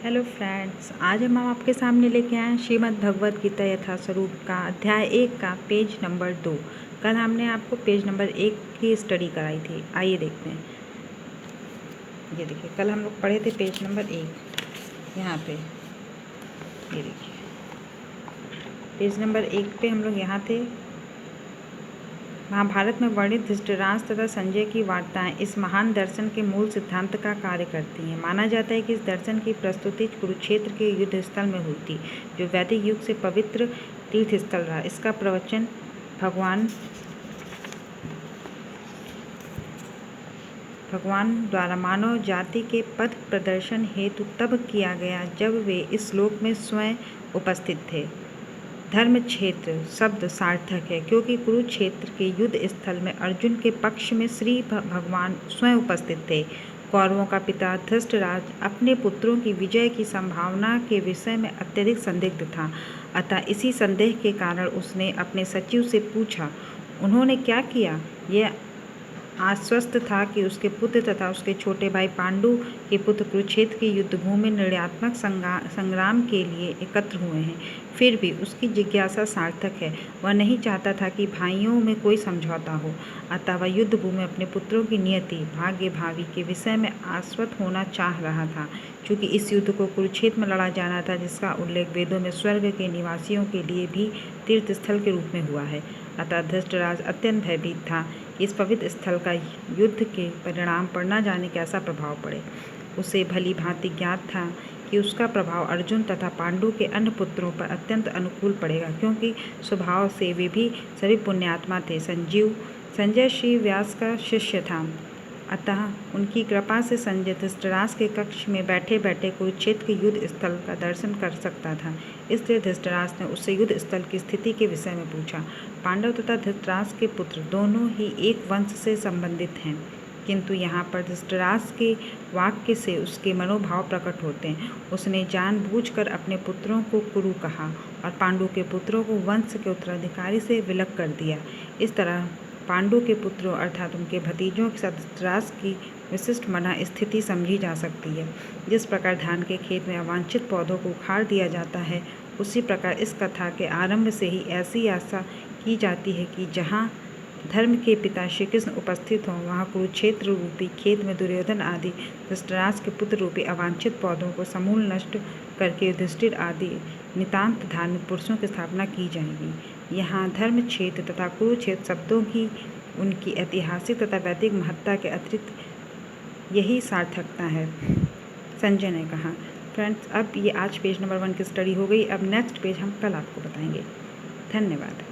Hello friends, आज हम आपके सामने लेके आए हैं श्रीमद् भगवद गीता यथास्वरूप का अध्याय 1 का पेज नंबर 2। कल हमने आपको पेज नंबर 1 की स्टडी कराई थी। आइए देखते हैं। ये देखिए, कल हम लोग पढ़े थे पेज नंबर 1। यहाँ पे ये देखिए, पेज नंबर 1 पे हम लोग यहाँ थे। महाभारत में वर्णित धृतराष्ट्र तथा संजय की वार्ताएं इस महान दर्शन के मूल सिद्धांत का कार्य करती हैं। माना जाता है कि इस दर्शन की प्रस्तुति कुरुक्षेत्र के युद्ध स्थल में हुई थी, जो वैदिक युग से पवित्र तीर्थ स्थल रहा। इसका प्रवचन भगवान द्वारा मानव जाति के पथ प्रदर्शन हेतु तब किया गया जब वे इस श्लोक में स्वयं उपस्थित थे। धर्म क्षेत्र शब्द सार्थक है क्योंकि कुरुक्षेत्र के युद्ध स्थल में अर्जुन के पक्ष में श्री भगवान स्वयं उपस्थित थे। कौरवों का पिता धृतराष्ट्र अपने पुत्रों की विजय की संभावना के विषय में अत्यधिक संदिग्ध था। अतः इसी संदेह के कारण उसने अपने सचिव से पूछा। उन्होंने क्या किया? यह आश्वस्त था कि उसके पुत्र तथा उसके छोटे भाई पांडु के पुत्र कुरुक्षेत्र की युद्धभूमि निर्णयात्मक संग्राम के लिए एकत्र हुए हैं। फिर भी उसकी जिज्ञासा सार्थक है। वह नहीं चाहता था कि भाइयों में कोई समझौता हो। अतः वह युद्धभूमि अपने पुत्रों की नियति भाग्य भावी के विषय में आश्वस्त होना चाह रहा था। चूँकि इस युद्ध को कुरुक्षेत्र में लड़ा जाना था, जिसका उल्लेख वेदों में स्वर्ग के निवासियों के लिए भी तीर्थ स्थल के रूप में हुआ है। अतः धृतराष्ट्र अत्यंत भयभीत था कि इस पवित्र स्थल का युद्ध के परिणाम पर न जाने कैसा प्रभाव पड़े। उसे भली भांति ज्ञात था कि उसका प्रभाव अर्जुन तथा पांडु के अन्य पुत्रों पर अत्यंत अनुकूल पड़ेगा, क्योंकि स्वभाव से वे भी सभी पुण्यात्मा थे। संजय श्री व्यास का शिष्य था। अतः उनकी कृपा से संजय धृतराष्ट्र के कक्ष में बैठे बैठे कुरुक्षेत्र के युद्ध स्थल का दर्शन कर सकता था। इसलिए धृतराष्ट्र ने उससे युद्ध स्थल की स्थिति के विषय में पूछा। पांडव तथा धृतराष्ट्र के पुत्र दोनों ही एक वंश से संबंधित हैं, किंतु यहाँ पर धृतराष्ट्र के वाक्य से उसके मनोभाव प्रकट होते हैं। उसने जानबूझकर अपने पुत्रों को कुरु कहा और पांडु के पुत्रों को वंश के उत्तराधिकारी से विलग कर दिया। इस तरह पांडु के पुत्रों अर्थात उनके भतीजों के साथ धृतराष्ट्र की विशिष्ट मना स्थिति समझी जा सकती है। जिस प्रकार धान के खेत में अवांछित पौधों को उखाड़ दिया जाता है, उसी प्रकार इस कथा के आरंभ से ही ऐसी आशा की जाती है कि जहाँ धर्म के पिता श्री कृष्ण उपस्थित हों, वहाँ कुरुक्षेत्र रूपी खेत में दुर्योधन आदि धृतराष्ट्र के पुत्र रूपी अवांछित पौधों को समूल नष्ट करके युधिष्ठिर आदि नितांत धार्मिक पुरुषों की स्थापना की जाएगी। यहाँ धर्म क्षेत्र तथा कुरुक्षेत्र शब्दों की उनकी ऐतिहासिक तथा वैदिक महत्ता के अतिरिक्त यही सार्थकता है, संजय ने कहा। फ्रेंड्स, अब ये आज पेज नंबर 1 की स्टडी हो गई। अब नेक्स्ट पेज हम कल आपको बताएंगे। धन्यवाद।